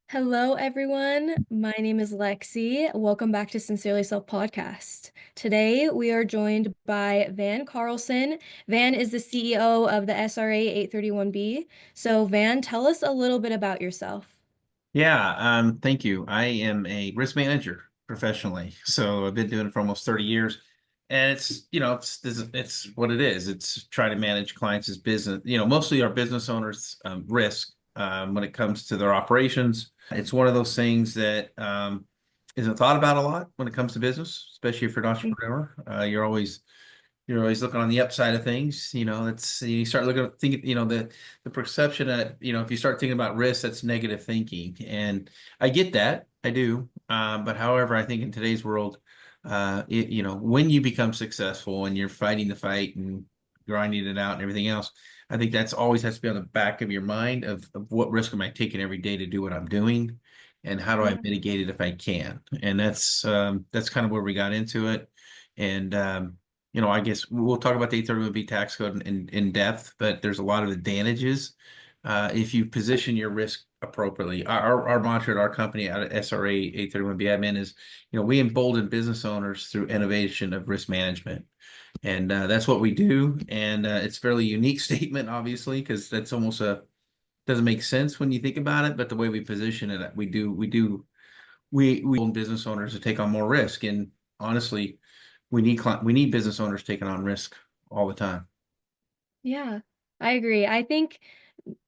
Hello, everyone. My name is Lexi. Welcome back to Sincerely Self Podcast. Today, we are joined by Van Carlson. Van is the CEO of the SRA 831B. So, Van, tell us a little bit about yourself. Yeah, thank you. I am a risk manager professionally. So I've been doing it for almost 30 years. And it's what it is. It's trying to manage clients' business, mostly our business owners' risk when it comes to their operations. It's one of those things that isn't thought about a lot when it comes to business, especially if you're an entrepreneur. You're always looking on the upside of things. That's you start looking at thinking, the perception that, if you start thinking about risk, that's negative thinking. And I get that, I do. But however, I think in today's world, when you become successful and you're fighting the fight and grinding it out and everything else, I think that's always has to be on the back of your mind of what risk am I taking every day to do what I'm doing, and how do I Yeah. mitigate it if I can? And that's kind of where we got into it. And I guess we'll talk about the 831B tax code in depth, but there's a lot of advantages if you position your risk appropriately. Our mantra at our company at SRA 831B admin is, we embolden business owners through innovation of risk management. And that's what we do. And it's a fairly unique statement, obviously, because that's almost doesn't make sense when you think about it. But the way we position it, we want business owners to take on more risk. And honestly, we need business owners taking on risk all the time. Yeah, I agree. I think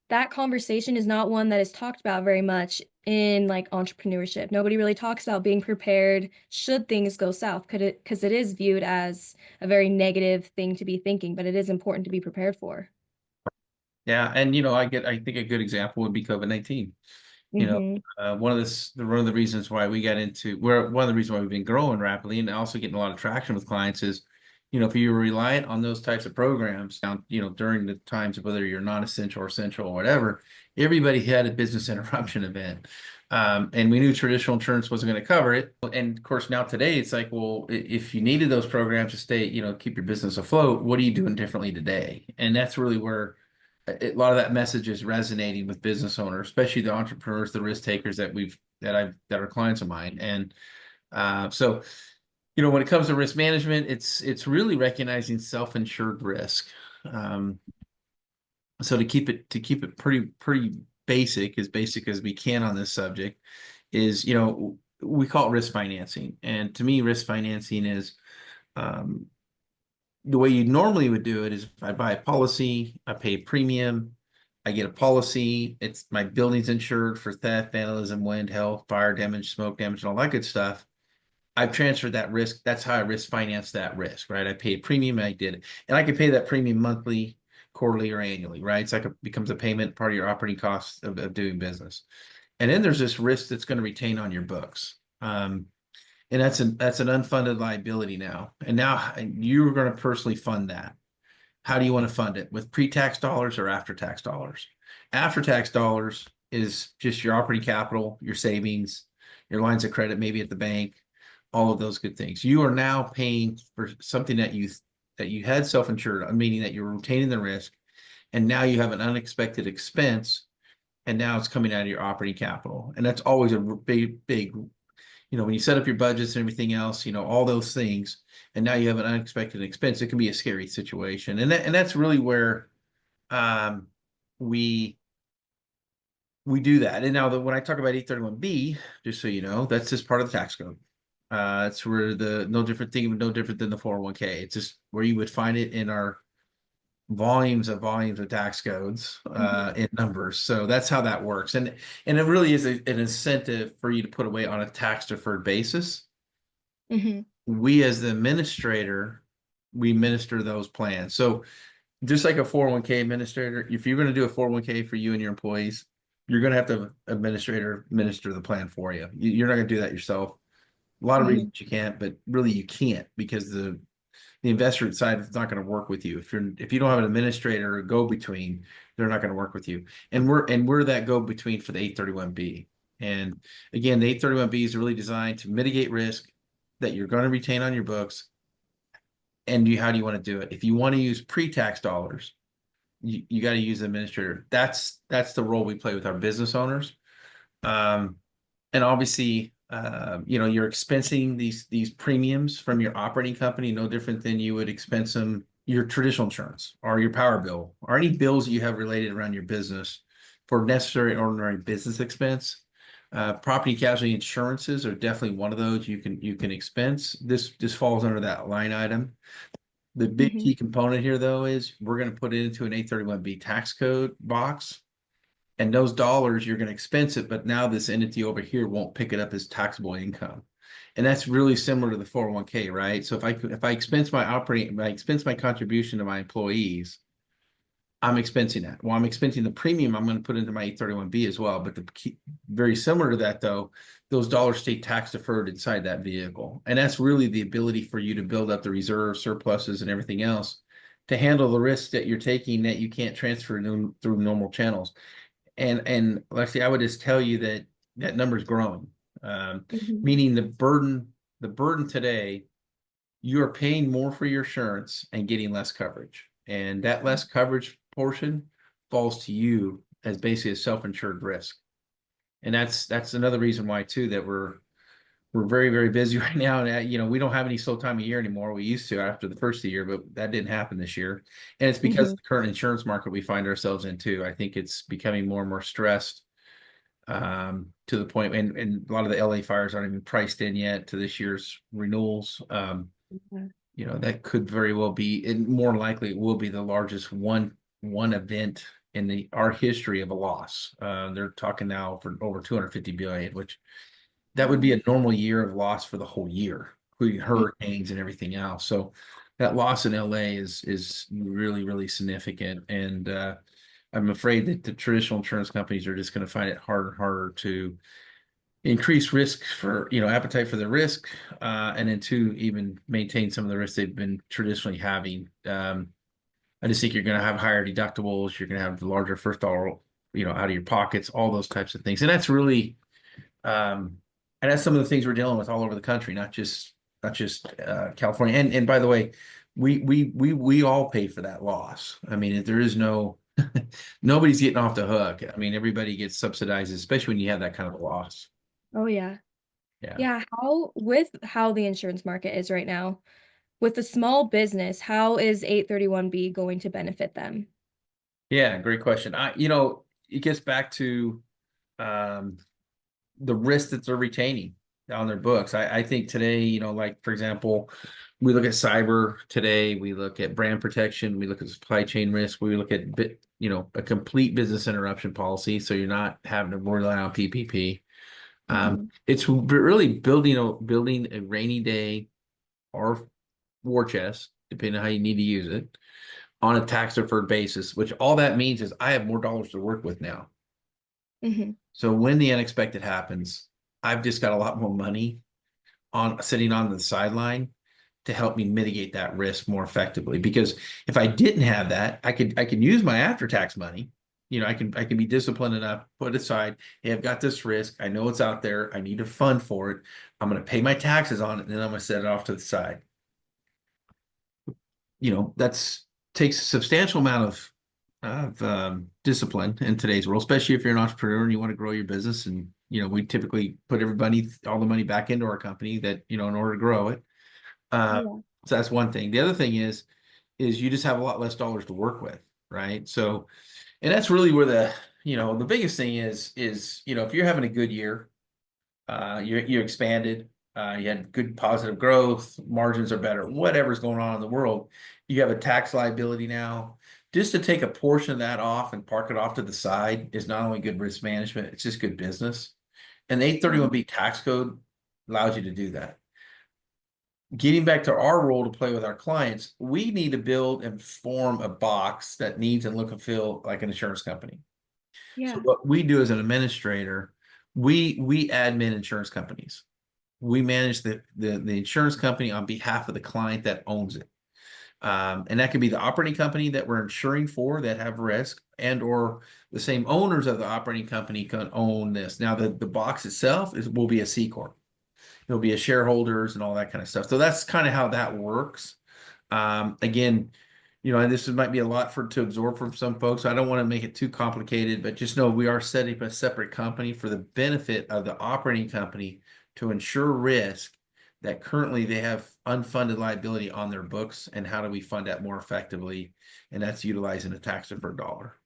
that conversation is not one that is talked about very much in like entrepreneurship. Nobody really talks about being prepared should things go south, because it is viewed as a very negative thing to be thinking, but it is important to be prepared for. Yeah, and I think a good example would be COVID-19. You know, Mm-hmm. one of the reasons why we got into where one of the reasons why we've been growing rapidly and also getting a lot of traction with clients is, if you're reliant on those types of programs down, during the times of whether you're non-essential or essential or whatever, everybody had a business interruption event. And we knew traditional insurance wasn't going to cover it. And of course, now today it's like, well, if you needed those programs to stay, keep your business afloat, what are you doing differently today? And that's really where a lot of that message is resonating with business owners, especially the entrepreneurs, the risk takers that are clients of mine. And so, when it comes to risk management, it's really recognizing self-insured risk. Um, so to keep it pretty basic, as basic as we can on this subject, is we call it risk financing. And to me, risk financing is um, the way you normally would do it is if I buy a policy, I pay a premium, I get a policy, it's my building's insured for theft, vandalism, wind, hail, fire damage, smoke damage, and all that good stuff. I've transferred that risk. That's how I risk finance that risk, right? I pay a premium, I did it. And I can pay that premium monthly, quarterly, or annually, right? It's like it becomes a payment part of your operating costs of doing business. And then there's this risk that's going to retain on your books. And that's an unfunded liability now. And now you're going to personally fund that. How do you want to fund it? With pre-tax dollars or after-tax dollars? After-tax dollars is just your operating capital, your savings, your lines of credit, maybe at the bank, all of those good things. You are now paying for something that you had self-insured, meaning that you're retaining the risk, and now you have an unexpected expense, and now it's coming out of your operating capital. And that's always a big, when you set up your budgets and everything else, all those things, and now you have an unexpected expense, it can be a scary situation. And that's really where um, we we do that. And now when I talk about 831B, just so you know, that's just part of the tax code. It's where the no different thing, no different than the 401k. It's just where you would find it in our volumes of tax codes Mm-hmm. in numbers. So that's how that works. And it really is an incentive for you to put away on a tax deferred basis. Mm-hmm. We as the administrator, we administer those plans. So just like a 401k administrator, if you're going to do a 401k for you and your employees, you're going to have to administrator administer the plan for you. You're not going to do that yourself. A lot of Mm-hmm. reasons you can't, but really you can't, because the investor side is not going to work with you. If you don't have an administrator or go between, they're not going to work with you. And we're that go between for the 831B. And again, the 831B is really designed to mitigate risk that you're going to retain on your books. And how do you want to do it? If you want to use pre-tax dollars, you got to use the administrator. That's the role we play with our business owners. Um, and obviously, you're expensing these premiums from your operating company, no different than you would expense them your traditional insurance or your power bill or any bills that you have related around your business for necessary and ordinary business expense. Property casualty insurances are definitely one of those you can expense. This falls under that line item. The big Hmm. key component here, though, is we're going to put it into an 831B tax code box. And those dollars, you're going to expense it, but now this entity over here won't pick it up as taxable income. And that's really similar to the 401k, right? So if I expense my operating, if I expense my contribution to my employees, I'm expensing that. Well, I'm expensing the premium I'm going to put into my 831B as well. But very similar to that, though, those dollars stay tax deferred inside that vehicle. And that's really the ability for you to build up the reserves, surpluses, and everything else to handle the risks that you're taking that you can't transfer through normal channels. And Lexi, I would just tell you that that number is growing. Um, Hmm. Meaning the burden today, you are paying more for your insurance and getting less coverage. And that less coverage portion falls to you as basically a self-insured risk. And that's another reason why too that we're very, very busy right now. And we don't have any slow time of year anymore. We used to after the first of the year, but that didn't happen this year. And it's because Hmm. of the current insurance market we find ourselves in too. I think it's becoming more and more stressed to the point, and a lot of the LA fires aren't even priced in yet to this year's renewals. That could very well be, and more likely it will be the largest one event in our history of a loss. They're talking now for over 250 billion, which that would be Wow. a normal year of loss for the whole year, including hurricanes and everything else. So that loss in LA is really, really significant. And I'm afraid that the traditional insurance companies are just going to find it harder and harder to increase risk for, appetite for the risk, and then to even maintain some of the risks they've been traditionally having. I just think you're going to have higher deductibles. You're going to have the larger first dollar, out of your pockets, all those types of things. And that's really um, and that's some of the things we're dealing with all over the country, not just California. And by the way, we all pay for that loss. I mean, there is no nobody's getting off the hook. I mean, everybody gets subsidized, especially when you have that kind of a loss. Oh yeah. Yeah. Yeah, how the insurance market is right now, with the small business, how is 831B going to benefit them? Yeah, great question. It gets back to um the risk that they're retaining on their books. I think today, like for example, we look at cyber today, we look at brand protection, we look at supply chain risk, we look at a complete business interruption policy, so you're not having to rely on PPP. Hmm. It's really building a rainy day or war chest, depending on how you need to use it, on a tax deferred basis, which all that means is I have more dollars to work with now. Hmm. So when the unexpected happens, I've just got a lot more money on sitting on the sideline to help me mitigate that risk more effectively. Because if I didn't have that, I could use my after tax money. I can be disciplined enough, put aside, hey, I've got this risk. I know it's out there. I need a fund for it. I'm going to pay my taxes on it, and then I'm going to set it off to the side. That's takes a substantial amount of discipline in today's world, especially if you're an entrepreneur and you want to grow your business. And we typically put everybody all the money back into our company that in order to grow it. Uh, Yeah. so that's one thing. The other thing is you just have a lot less dollars to work with, right? So, and that's really where the biggest thing is if you're having a good year, you expanded, you had good positive growth, margins are better, whatever's going on in the world, you have a tax liability now. Just to take a portion of that off and park it off to the side is not only good risk management, it's just good business. And the Mhm. 831B tax code allows you to do that. Getting back to our role to play with our clients, we need to build and form a box that needs and look and feel like an insurance company. So Yeah. what we do as an administrator, we admin insurance companies. We manage the insurance company on behalf of the client that owns it. And that could be the operating company that we're insuring for that have risk, and or the same owners of the operating company can own this. Now the box itself will be a C corp. It'll be a shareholders and all that kind of stuff. So that's kind of how that works. Again, And might be a lot to absorb from some folks. I don't want to make it too complicated, but just know we are setting up a separate company for the benefit of the operating company to ensure risk that currently they have unfunded liability on their books, and how do we fund that more effectively? And that's utilizing a tax deferred dollar.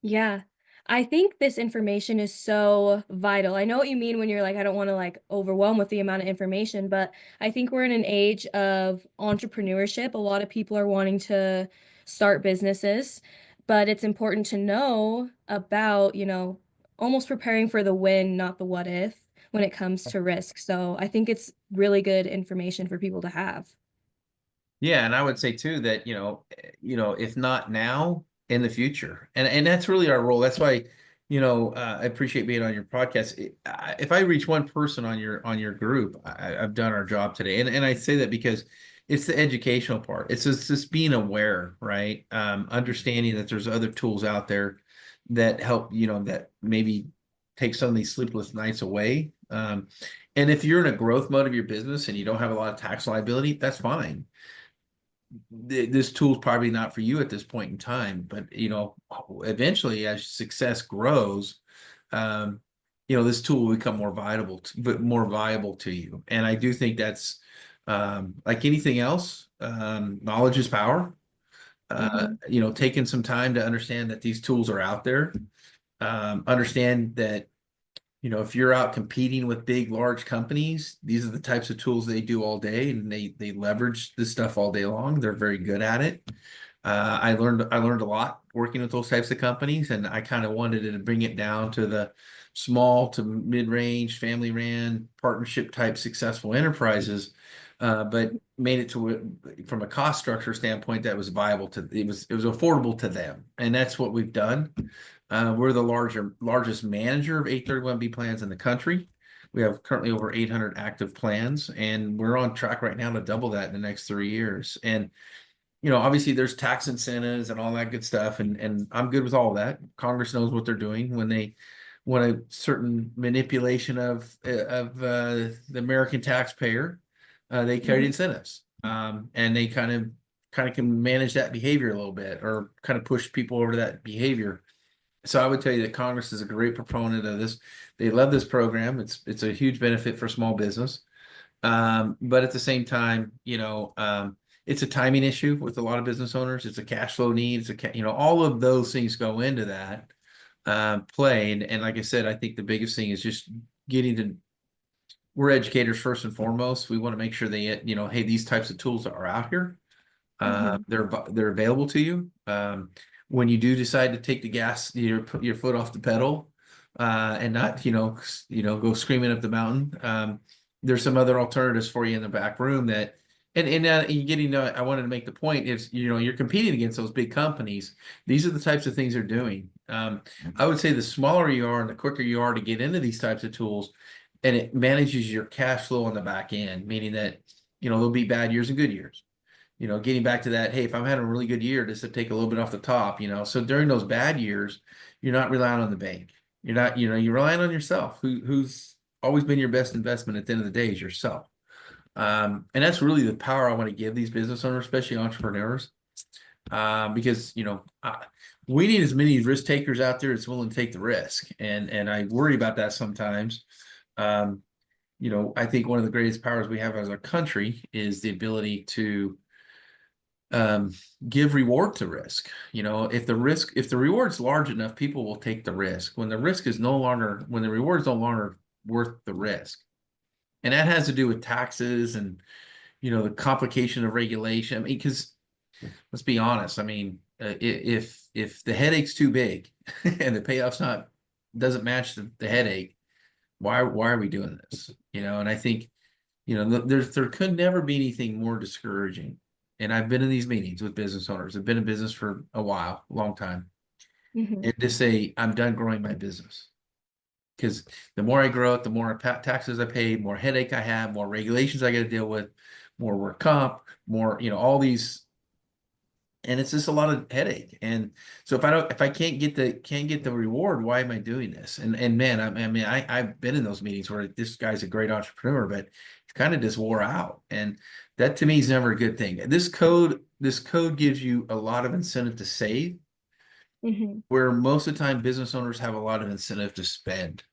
Yeah. I think this information is so vital. I know what you mean when you're like, I don't want to like overwhelm with the amount of information, but I think we're in an age of entrepreneurship. A lot of people are wanting to start businesses, but it's important to know about, almost preparing for the when, not the what if, when it comes to risk. So I think it's really good information for people to have. Yeah, and I would say too that if not now, in the future, and that's really our role. That's why, I appreciate being on your podcast. If I reach one person on your group, I've done our job today. And I say that because it's the educational part. It's just being aware, right? Understanding that there's other tools out there that help, that maybe take some of these sleepless nights away. And if you're in a growth mode of your business and you don't have a lot of tax liability, that's fine. This tool's probably not for you at this point in time, but eventually as success grows, um, this tool will become more viable to you. And I do think that's like anything else, knowledge is power. Hmm. Taking some time to understand that these tools are out there, understand that if you're out competing with big, large companies, these are the types of tools they do all day, and they leverage this stuff all day long. They're very good at it. I learned a lot working with those types of companies, and I kind of wanted to bring it down to the small to mid-range, family-ran, partnership type successful enterprises, but made it to from a cost structure standpoint that was viable it was affordable to them, and that's what we've done. We're the largest manager of 831B plans in the country. We have currently over 800 active plans, and we're on track right now to double that in the next 3 years. And obviously there's tax incentives and all that good stuff, and I'm good with all that. Congress knows what they're doing when they want a certain manipulation of the American taxpayer. They carry Hmm. incentives, and they kind of can manage that behavior a little bit, or kind of push people over to that behavior. So I would tell you that Congress is a great proponent of this. They love this program. It's a huge benefit for small business. But at the same time, it's a timing issue with a lot of business owners. It's a cash flow need. All of those things go into that play. And like I said, I think the biggest thing is just getting to. We're educators first and foremost. We want to make sure they, hey, these types of tools are out here. Hmm. They're available to you. When you do decide to take the gas, put your foot off the pedal, and not, go screaming up the mountain. There's some other alternatives for you in the back room and you getting. I wanted to make the point is, you're competing against those big companies. These are the types of things they're doing. I would say the smaller you are and the quicker you are to get into these types of tools, and it manages your cash flow on the back end, meaning that, there'll be bad years and good years. Getting back to that, hey, if I'm having a really good year, just to take a little bit off the top, so during those bad years, you're not relying on the bank. You're not, you're relying on yourself. Who's always been your best investment at the end of the day is yourself. And that's really the power I want to give these business owners, especially entrepreneurs, because we need as many risk takers out there as willing to take the risk, and I worry about that sometimes. Um, I think one of the greatest powers we have as a country is the ability to um, give reward to risk. If the reward's large enough, people will take the risk. When the reward is no longer worth the risk, and that has to do with taxes and the complication of regulation. I mean, because let's be honest. I mean, if the headache's too big and the payoff's not doesn't match the headache, why are we doing this? And I think there could never be anything more discouraging. And I've been in these meetings with business owners. I've been in business for a while, a long time, Hmm. and to say I'm done growing my business, because the more I grow it, the more taxes I pay, more headache I have, more regulations I got to deal with, more work comp, more all these, and it's just a lot of headache. And so if I can't get the reward, why am I doing this? And man, I mean, I've been in those meetings where this guy's a great entrepreneur, but kind of just wore out. And that to me is never a good thing. This code gives you a lot of incentive to save, Hmm. where most of the time business owners have a lot of incentive to spend.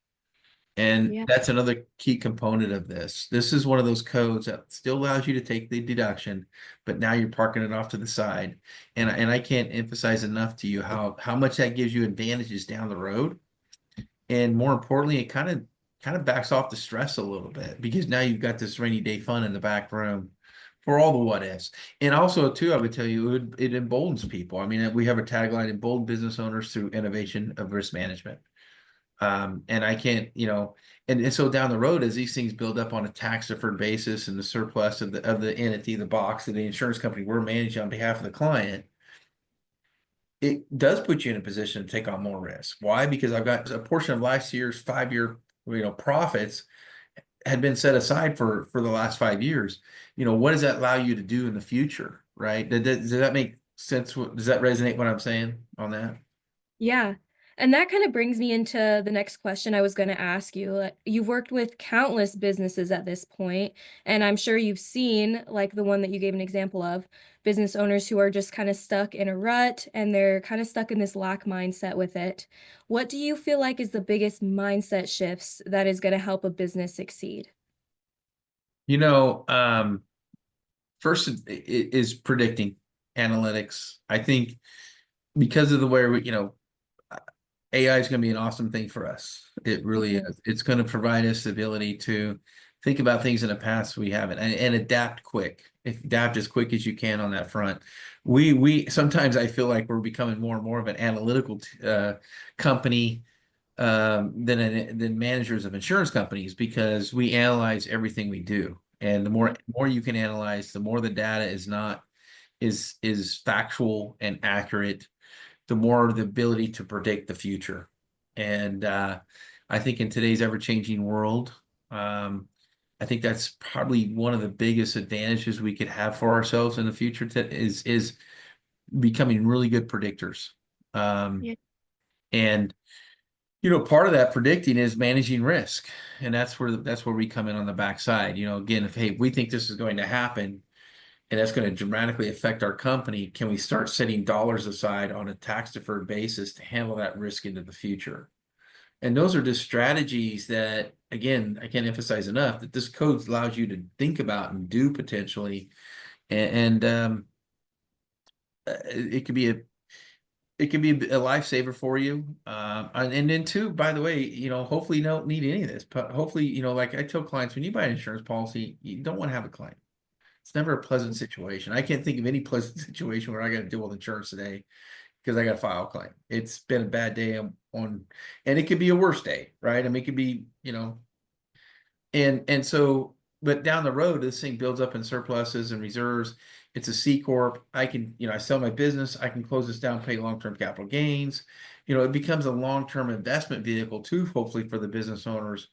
And Yeah. that's another key component of this. This is one of those codes that still allows you to take the deduction, but now you're parking it off to the side. And I can't emphasize enough to you how much that gives you advantages down the road. And more importantly, it kind of backs off the stress a little bit because now you've got this rainy day fund in the back room for all the what ifs. And also, too, I would tell you, it emboldens people. I mean, we have a tagline: embolden business owners through innovation of risk management. And I can't, and so down the road, as these things build up on a tax deferred basis and the surplus of the entity, the box of the insurance company we're managing on behalf of the client, it does put you in a position to take on more risk. Why? Because I've got a portion of last year's 5 year, profits had been set aside for the last 5 years. What does that allow you to do in the future? Right? Does that make sense? Does that resonate what I'm saying on that? Yeah. And that kind of brings me into the next question I was going to ask you. You've worked with countless businesses at this point, and I'm sure you've seen, like the one that you gave an example of, business owners who are just kind of stuck in a rut and they're kind of stuck in this lack mindset with it. What do you feel like is the biggest mindset shifts that is going to help a business succeed? You know, first is predicting analytics. I think because of the way AI is going to be an awesome thing for us. It really Mhm. is. It's going to provide us the ability to think about things in the past we haven't and adapt quick. Adapt as quick as you can on that front. We sometimes I feel like we're becoming more and more of an analytical company than managers of insurance companies because we analyze everything we do. And the more you can analyze, the more the data is factual and accurate, the more the ability to predict the future. And I think in today's ever-changing world, um, I think that's probably one of the biggest advantages we could have for ourselves in the future is becoming really good predictors. Um, Yeah. and part of that predicting is managing risk, and that's where we come in on the backside. Again, if we think this is going to happen, and that's going to dramatically affect our company, can we start setting dollars aside on a tax deferred basis to handle that risk into the future? And those are just strategies that, again, I can't emphasize enough that this code allows you to think about and do potentially. And it could be a lifesaver for you. And then too, by the way, hopefully you don't need any of this, but hopefully, like I tell clients, when you buy an insurance policy, you don't want to have a claim. It's never a pleasant situation. I can't think of any pleasant situation where I got to deal with insurance today because I got to file a claim. It's been a bad day and it could be a worse day, right? I mean, it could be, and so, but down the road, this thing builds up in surpluses and reserves. It's a C corp. I can, I sell my business. I can close this down, pay long-term capital gains. It becomes a long-term investment vehicle too, hopefully for the business owners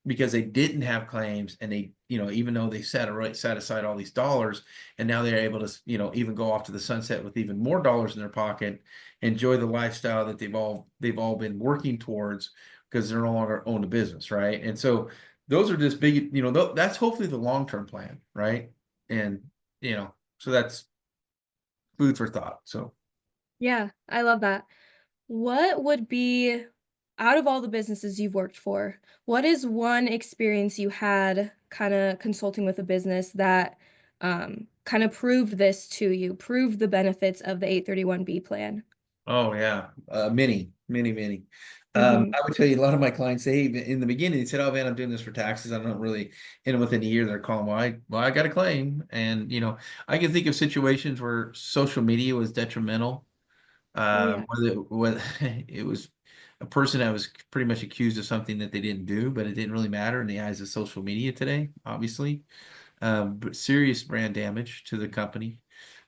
because they didn't have claims and they, even though they set aside all these dollars and now they're able to, even go off to the sunset with even more dollars in their pocket, enjoy the lifestyle that they've all been working towards because they're no longer own a business, right? And so those are just big, that's hopefully the long-term plan, right? And, so that's food for thought. So, Yeah, I love that. What would be, out of all the businesses you've worked for, what is one experience you had kinda consulting with a business that, kinda proved this to you, proved the benefits of the 831(b) plan? oh yeah, many, many, many. Mhm. I would tell you a lot of my clients, they in the beginning they said, "Oh man, I'm doing this for taxes. I don't really." And within a year, they're calling, "Well, I got a claim." And I can think of situations where social media was detrimental. Oh, yeah. Whether it was a person that was pretty much accused of something that they didn't do, but it didn't really matter in the eyes of social media today, obviously. But serious brand damage to the company.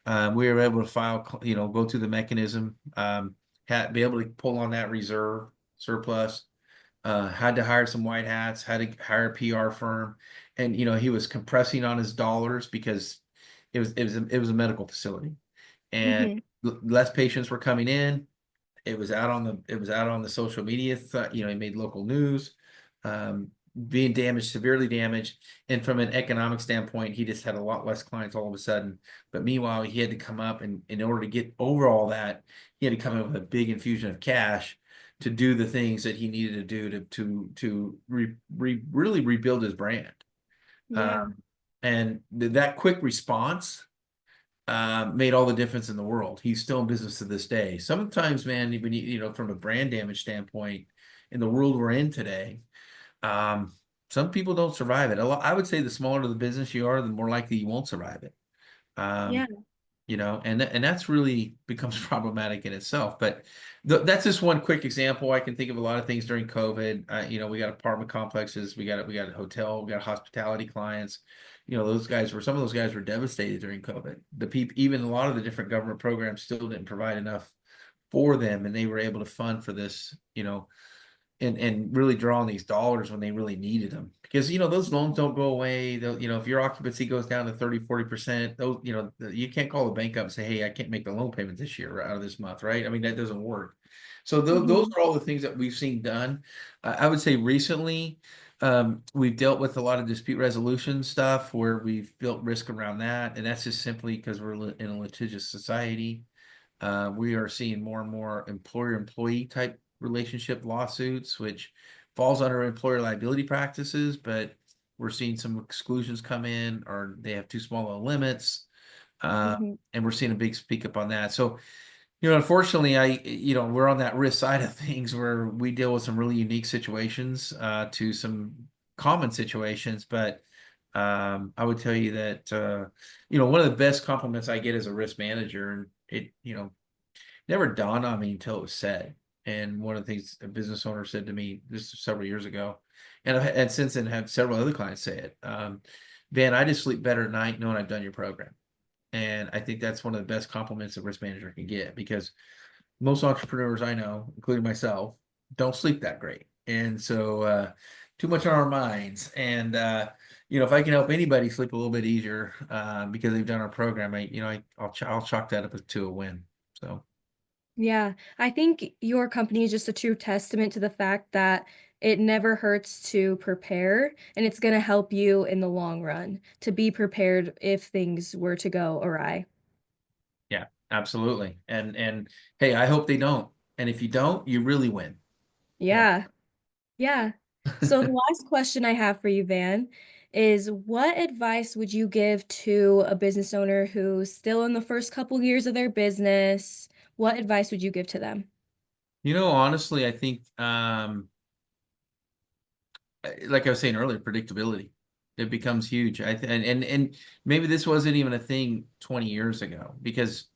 We were able to file, go through the mechanism, be able to pull on that reserve surplus. Had to hire some white hats, had to hire a PR firm, and he was compressing on his dollars because it was a medical facility, and Mhm. less patients were coming in. It was out on the social media. He made local news. being damaged, severely damaged. And from an economic standpoint, he just had a lot less clients all of a sudden. But meanwhile, he had to come up, and in order to get over all that, he had to come up with a big infusion of cash to do the things that he needed to do to really rebuild his brand. Yeah. Um, and that quick response made all the difference in the world. He's still in business to this day. Sometimes, man, even from a brand damage standpoint, in the world we're in today, um, some people don't survive it. I would say the smaller the business you are, the more likely you won't survive it. Yeah. Um, and that's really becomes problematic in itself. But that's just one quick example. I can think of a lot of things during COVID. We got apartment complexes, we got a hotel, we got hospitality clients. Some of those guys were devastated during COVID. The people, even a lot of the different government programs still didn't provide enough for them, and they were able to fund for this, and really draw on these dollars when they really needed them, because those loans don't go away. If your occupancy goes down to 30-40%, those you can't call the bank up and say, hey, I can't make the loan payment this year or out of this month, right? I mean, that doesn't work. So those Hmm. are all the things that we've seen done. I would say recently, we've dealt with a lot of dispute resolution stuff where we've built risk around that, and that's just simply because we're in a litigious society. We are seeing more and more employer-employee type relationship lawsuits, which falls under employer liability practices, but we're seeing some exclusions come in, or they have too small of limits. Hmm. And we're seeing a big speak up on that. So, unfortunately, we're on that risk side of things where we deal with some really unique situations, to some common situations. But I would tell you that, one of the best compliments I get as a risk manager, and never dawned on me until it was said. And one of the things a business owner said to me this several years ago, and since then have several other clients say it. Van, I just sleep better at night knowing I've done your program. And I think that's one of the best compliments a risk manager can get, because most entrepreneurs I know, including myself, don't sleep that great. And so, too much on our minds. And, if I can help anybody sleep a little bit easier, because they've done our program, I'll chalk that up to a win. So. Yeah, I think your company is just a true testament to the fact that it never hurts to prepare, and it's going to help you in the long run to be prepared if things were to go awry. Yeah, absolutely. And hey, I hope they don't. And if you don't, you really win. Yeah. Yeah, yeah. So the last question I have for you, Van, is what advice would you give to a business owner who's still in the first couple years of their business? What advice would you give to them? Honestly, I think, like I was saying earlier, predictability. It becomes huge. And maybe this wasn't even a thing 20 years ago, because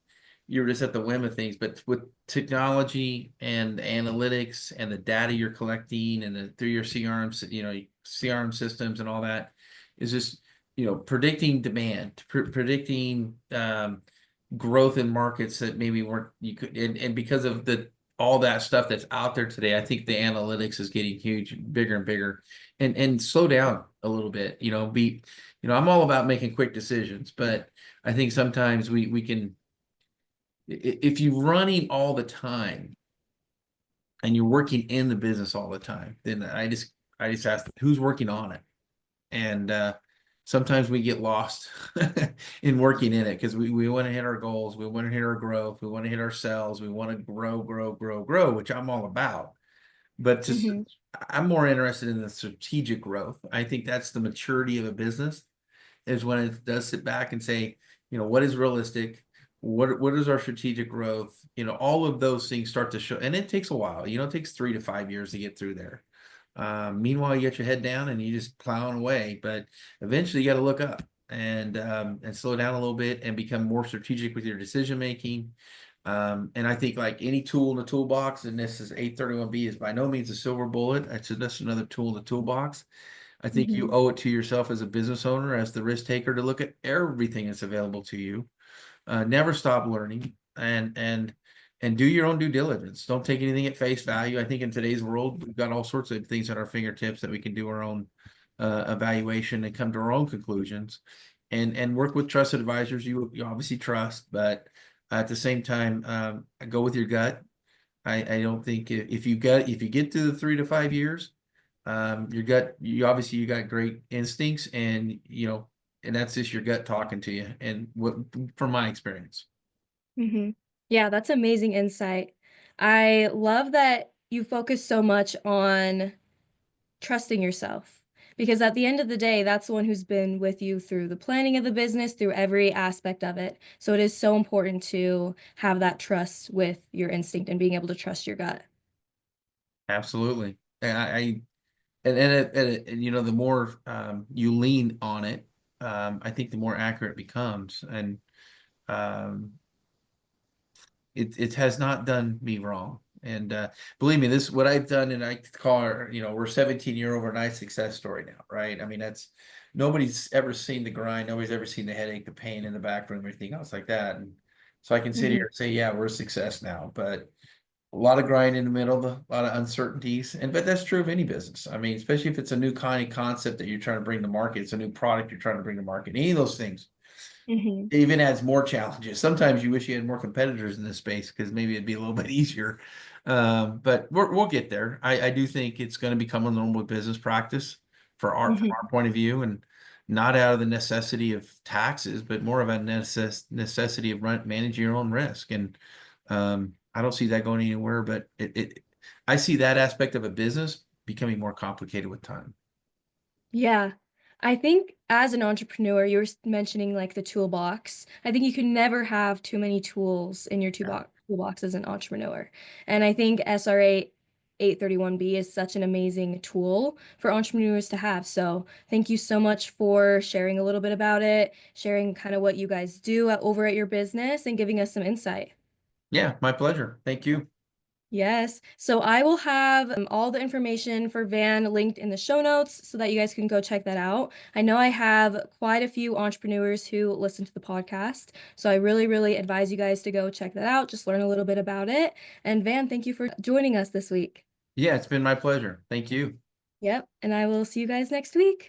you were just at the whim of things. But with technology and analytics and the data you're collecting, and through your CRM systems and all that, is just predicting demand, predicting, growth in markets that maybe weren't you could and because of the all that stuff that's out there today, I think the analytics is getting huge, bigger and bigger. And slow down a little bit. I'm all about making quick decisions, but I think sometimes we can, if you're running all the time and you're working in the business all the time, then I just ask who's working on it. And sometimes we get lost in working in it, because we want to hit our goals, we want to hit our growth, we want to hit our sales, we want to grow, grow, grow, grow, which I'm all about. But just Hmm. I'm more interested in the strategic growth. I think that's the maturity of a business, is when it does sit back and say, what is realistic? What is our strategic growth? All of those things start to show, and it takes a while. It takes 3 to 5 years to get through there. Meanwhile, you get your head down and you just plowing away, but eventually you got to look up and slow down a little bit and become more strategic with your decision making. And I think, like any tool in the toolbox, and this is 831B is by no means a silver bullet. It's just another tool in the toolbox. I think you Hmm. owe it to yourself as a business owner, as the risk taker, to look at everything that's available to you. Never stop learning, and do your own due diligence. Don't take anything at face value. I think in today's world, we've got all sorts of things at our fingertips that we can do our own evaluation and come to our own conclusions, and work with trusted advisors you obviously trust, but at the same time, go with your gut. I don't think if you get through the 3 to 5 years, Your gut, you obviously you got great instincts, and and that's just your gut talking to you. And what from my experience. Hmm. Yeah, that's amazing insight. I love that you focus so much on trusting yourself because at the end of the day, that's the one who's been with you through the planning of the business, through every aspect of it. So it is so important to have that trust with your instinct and being able to trust your gut. Absolutely. And the more you lean on it, I think the more accurate it becomes. And um, it has not done me wrong. And believe me, this what I've done, and I call her, we're 17-year overnight success story now, right? I mean, that's nobody's ever seen the grind, nobody's ever seen the headache, the pain in the back room, everything else like that. And so I can sit here Hmm. and say, yeah, we're a success now, but a lot of grind in the middle, a lot of uncertainties, and but that's true of any business. I mean, especially if it's a new kind of concept that you're trying to bring to market, it's a new product you're trying to bring to market. Any of those things, Hmm. it even adds more challenges. Sometimes you wish you had more competitors in this space because maybe it'd be a little bit easier. But we'll get there. I do think it's going to become a normal business practice from Hmm. our point of view, and not out of the necessity of taxes, but more of a necessity of managing your own risk. And I don't see that going anywhere. But I see that aspect of a business becoming more complicated with time. Yeah. I think as an entrepreneur, you were mentioning like the toolbox. I think you can never have too many tools in your Yeah. toolbox as an entrepreneur. And I think SRA 831B is such an amazing tool for entrepreneurs to have. So thank you so much for sharing a little bit about it, sharing kind of what you guys do over at your business, and giving us some insight. Yeah, my pleasure. Thank you. Yes. So I will have all the information for Van linked in the show notes so that you guys can go check that out. I know I have quite a few entrepreneurs who listen to the podcast. So I really, really advise you guys to go check that out, just learn a little bit about it. And Van, thank you for joining us this week. Yeah, it's been my pleasure. Thank you. Yep. And I will see you guys next week.